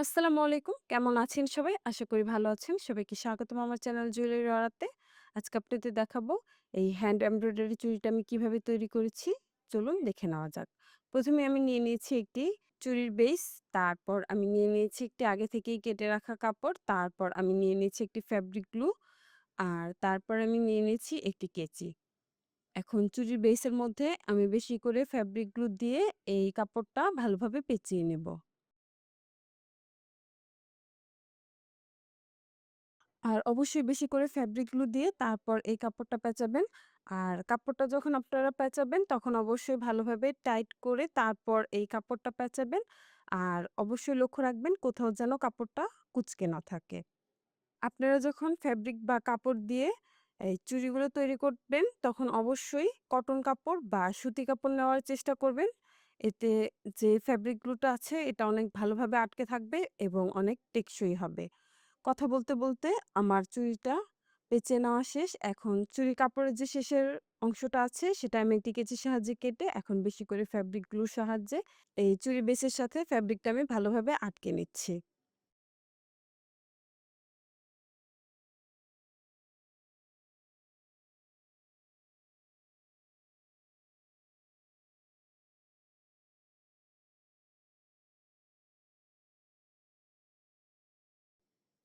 আসসালামু আলাইকুম। কেমন আছেন সবাই? আশা করি ভালো আছেন। সবাইকে স্বাগতম আমার চ্যানেল জুয়েলারি আড়াতে। আজকে আপনাদের দেখাবো এই হ্যান্ড এমব্রয়ডারি চুড়িটা আমি কিভাবে তৈরি করেছি। চলুন দেখে নেওয়া যাক। ১ম এ আমি নিয়ে নিয়েছি একটি চুড়ির বেস, তারপর আমি নিয়ে নিয়েছি একটি আগে থেকেই কেটে রাখা কাপড়, তারপর আমি নিয়ে নিয়েছি একটি ফেব্রিক গ্লু, আর তারপর আমি নিয়ে নিয়েছি একটি কেচি। এখন চুড়ির বেসের মধ্যে আমি বেশি করে ফেব্রিক গ্লু দিয়ে এই কাপড়টা ভালোভাবে পেঁচিয়ে নেব। আর অবশ্যই বেশি করে ফেব্রিক গ্লু দিয়ে তারপর এই কাপড়টা পেঁচাবেন। আর কাপড়টা যখন আপনারা পেঁচাবেন তখন অবশ্যই ভালোভাবে টাইট করে তারপর এই কাপড়টা পেঁচাবেন। আর অবশ্যই লক্ষ্য রাখবেন কোথাও যেন কাপড়টা কুঁচকে না থাকে। আপনারা যখন ফেব্রিক বা কাপড় দিয়ে এই চুড়িগুলো তৈরি করবেন তখন অবশ্যই কটন কাপড় বা সুতি কাপড় নেওয়ার চেষ্টা করবেন। এতে যে ফেব্রিক গ্লুটা আছে এটা অনেক ভালোভাবে আটকে থাকবে এবং অনেক টেকসই হবে। কথা বলতে, বলতে আমার চুড়িটা পেঁচে নেওয়া শেষ। এখন চুড়ির কাপড়ের যে শেষের অংশটা আছে সেটা আমি একটি কেচির সাহায্যে কেটে এখন বেশি করে ফেব্রিক গ্লুর সাহায্যে এই চুড়ি বেসের সাথে ফেব্রিকটা আমি ভালোভাবে আটকে নিচ্ছি।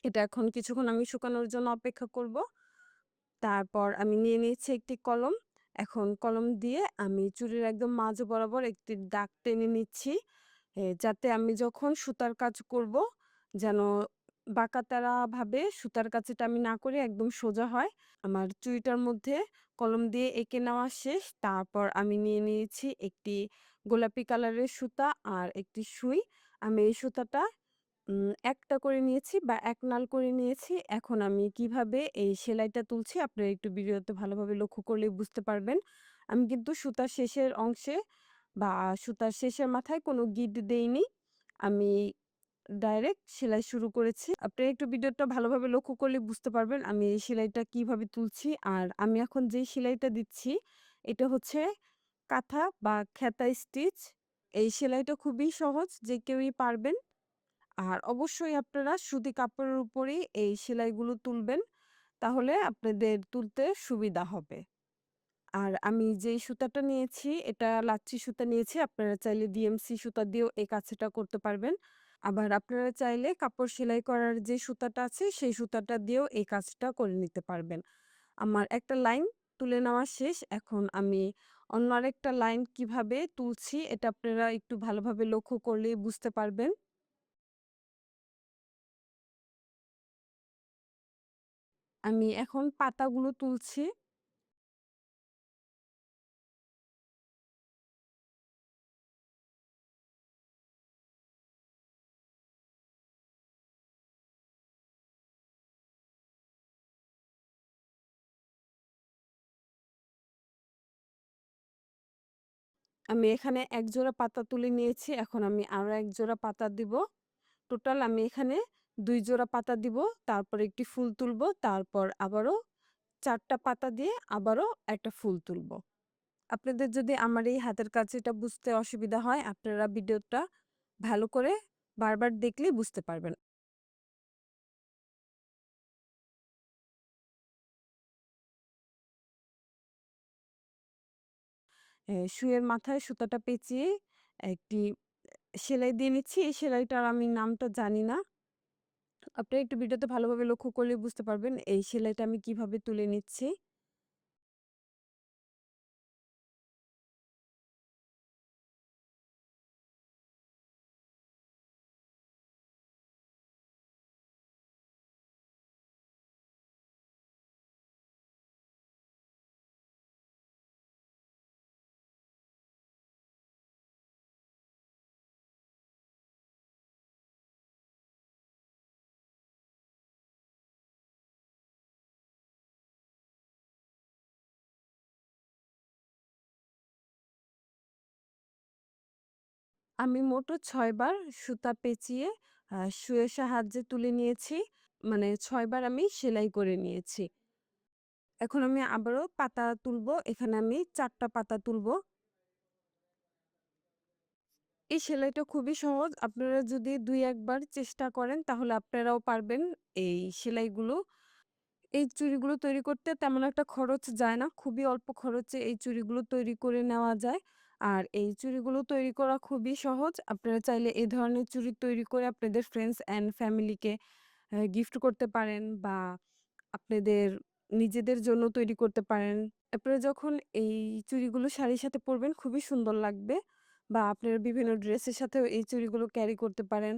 এটা এখন কিছুক্ষণ আমি শুকানোর জন্য অপেক্ষা করব। তারপর আমি নিয়ে নিয়েছি একটি কলম। এখন কলম দিয়ে আমি চুড়ির একদম মাঝ বরাবর একটি দাগ টেনে নিচ্ছি। যাতে আমি যখন সুতার কাজ করব যেন বাঁকাতেরা ভাবে সুতার কাছেটা আমি না করে একদম সোজা হয়। আমার চুড়িটার মধ্যে কলম দিয়ে এঁকে নেওয়া শেষ। তারপর আমি নিয়ে নিয়েছি একটি গোলাপি কালারের সুতা আর একটি সুই। আমি এই সুতাটা ১ টা করে নিয়েছি বা ১ নাল করে নিয়েছি। এখন আমি কিভাবে এই সেলাইটা তুলছি আপনারা একটু ভিডিওতে ভালোভাবে লক্ষ্য করলেই বুঝতে পারবেন। আমি কিন্তু সুতার শেষের অংশে বা সুতার শেষের মাথায় কোনো গিঁট দেইনি। আমি ডাইরেক্ট সেলাই শুরু করেছি। আপনারা একটু ভিডিওটা ভালোভাবে লক্ষ্য করলে বুঝতে পারবেন আমি এই সেলাইটা কিভাবে তুলছি। আর আমি এখন যেই সেলাইটা দিচ্ছি এটা হচ্ছে কাঁথা বা খেতা স্টিচ। এই সেলাইটা খুবই সহজ, যে কেউই পারবেন। আর অবশ্যই আপনারা সুতি কাপড়ের উপরেই এই সেলাইগুলো তুলবেন। তাহলে আপনাদের তুলতে সুবিধা হবে। আর আমি যেই সুতাটা নিয়েছি এটা লাচ্ছি সুতা নিয়েছি। আপনারা চাইলে ডিএমসি সুতা দিয়েও এই কাজটা করতে পারবেন। আবার আপনারা চাইলে কাপড় সেলাই করার যে সুতাটা আছে সেই সুতাটা দিয়েও এই কাজটা করে নিতে পারবেন। আমার একটা লাইন তুলে নেওয়া শেষ। এখন আমি অন্য আরেকটা লাইন কিভাবে তুলছি এটা আপনারা একটু ভালোভাবে লক্ষ্য করলেই বুঝতে পারবেন। আমি এখন পাতাগুলো তুলছি। আমি এখানে ১ জোড়া পাতা তুলে নিয়েছি। এখন আমি আরো ১ জোড়া পাতা দিব। টোটাল আমি এখানে ২ জোড়া পাতা দিব। তারপর একটি ফুল তুলব। তারপর আবারও ৪ টা পাতা দিয়ে আবারও একটা ফুল তুলব। আপনাদের যদি আমার এই হাতের কাছেটা বুঝতে অসুবিধা হয়, আপনারা ভিডিওটা ভালো করে বারবার দেখলেই বুঝতে পারবেন। সুইয়ের মাথায় সুতাটা পেঁচিয়ে একটি সেলাই দিয়ে নিচ্ছি। এই সেলাইটার আমি নামটা জানি না। আপনি একটু ভিডিওতে ভালোভাবে লক্ষ্য করলেই বুঝতে পারবেন এই সেলাইটা আমি কিভাবে তুলে নিচ্ছি। আমি মোট ৬ বার সুতা পেঁচিয়ে সুইয়ের সাহায্যে তুলে নিয়েছি। মানে ৬ বার আমি সেলাই করে নিয়েছি। এখন আমি আবারও পাতা তুলবো। এখানে আমি ৪ টা পাতা তুলবো। এই সেলাইটা খুবই সহজ। আপনারা যদি ২-১ বার চেষ্টা করেন তাহলে আপনারাও পারবেন এই সেলাইগুলো। এই চুড়িগুলো তৈরি করতে তেমন একটা খরচ যায় না। খুবই অল্প খরচে এই চুড়িগুলো তৈরি করে নেওয়া যায়। আর এই চুড়িগুলো তৈরি করা খুবই সহজ। আপনারা চাইলে এ ধরনের চুড়ি তৈরি করে আপনাদের ফ্রেন্ডস অ্যান্ড ফ্যামিলিকে গিফট করতে পারেন বা আপনাদের নিজেদের জন্য তৈরি করতে পারেন। আপনারা যখন এই চুড়িগুলো শাড়ির সাথে পরবেন খুবই সুন্দর লাগবে বা আপনারা বিভিন্ন ড্রেসের সাথেও এই চুড়িগুলো ক্যারি করতে পারেন।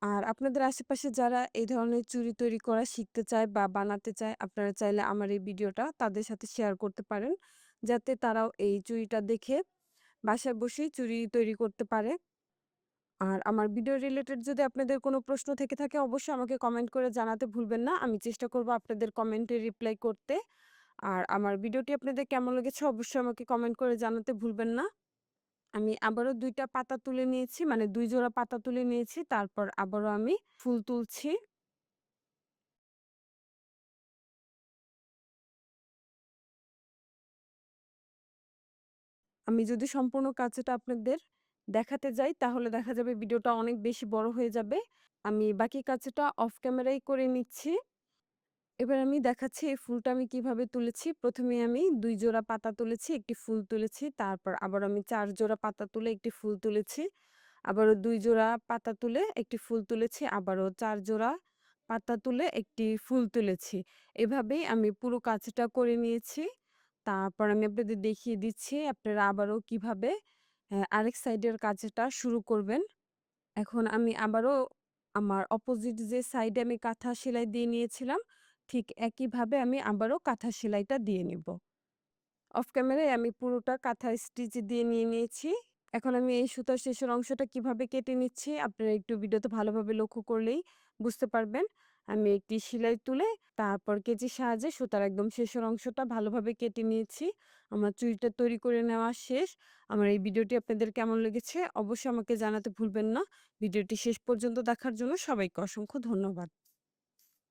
আর আপনাদের আশেপাশে যারা এই ধরনের চুড়ি তৈরি করা শিখতে চায় বা বানাতে চায়, আপনারা চাইলে আমার এই ভিডিওটা তাদের সাথে শেয়ার করতে পারেন। যাতে তারাও এই চুড়িটা দেখে বাসায় বসেই চুড়ি তৈরি করতে পারে। আর আমার ভিডিও রিলেটেড যদি আপনাদের কোনো প্রশ্ন থেকে থাকে অবশ্যই আমাকে কমেন্ট করে জানাতে ভুলবেন না। আমি চেষ্টা করব আপনাদের কমেন্টে রিপ্লাই করতে। আর আমার ভিডিওটি আপনাদের কেমন লেগেছে অবশ্যই আমাকে কমেন্ট করে জানাতে ভুলবেন না। আমি আবারও ২ টা পাতা তুলে নিয়েছি, মানে ২ জোড়া পাতা তুলে নিয়েছি। তারপর আবারও আমি ফুল তুলছি। আমি যদি সম্পূর্ণ কাজটা আপনাদের দেখাতে যাই তাহলে দেখা যাবে ভিডিওটা অনেক বেশি বড় হয়ে যাবে। আমি বাকি কাজটা অফ ক্যামেরাই করে নিচ্ছি। এবার আমি দেখাচ্ছি এই ফুলটা আমি কিভাবে তুলেছি। ১ম এ আমি ২ জোড়া পাতা তুলেছি, একটি ফুল তুলেছি। তারপর আবার আমি ৪ জোড়া পাতা তুলে একটি ফুল তুলেছি। আবারও ২ জোড়া পাতা তুলে একটি ফুল তুলেছি। আবারও ৪ জোড়া পাতা তুলে একটি ফুল তুলেছি। এভাবেই আমি পুরো কাজটা করে নিয়েছি। তারপর আমি আপনাদের দেখিয়ে দিচ্ছি আপনারা আবারও কিভাবে আরেক সাইডের কাজটা শুরু করবেন। এখন আমি আবারও আমার অপোজিট যে সাইডে আমি কাঁথা সেলাই দিয়ে নিয়েছিলাম, ঠিক একইভাবে আমি আবারও কাঁথা সেলাইটা দিয়ে নিব। অফ ক্যামেরায় আমি পুরোটা কাঁথা স্টিচ দিয়ে নিয়ে নিয়েছি। এখন আমি এই সুতার শেষের অংশটা কিভাবে কেটে নিচ্ছি আপনারা একটু ভিডিওতে ভালোভাবে লক্ষ্য করলেই বুঝতে পারবেন। আমি একটি সেলাই তুলে তারপর কেচির সাহায্যে সুতার একদম শেষের অংশটা ভালোভাবে কেটে নিয়েছি। আমার চুড়িটা তৈরি করে নেওয়া শেষ। আমার এই ভিডিওটি আপনাদের কেমন লেগেছে অবশ্যই আমাকে জানাতে ভুলবেন না। ভিডিওটি শেষ পর্যন্ত দেখার জন্য সবাইকে অসংখ্য ধন্যবাদ।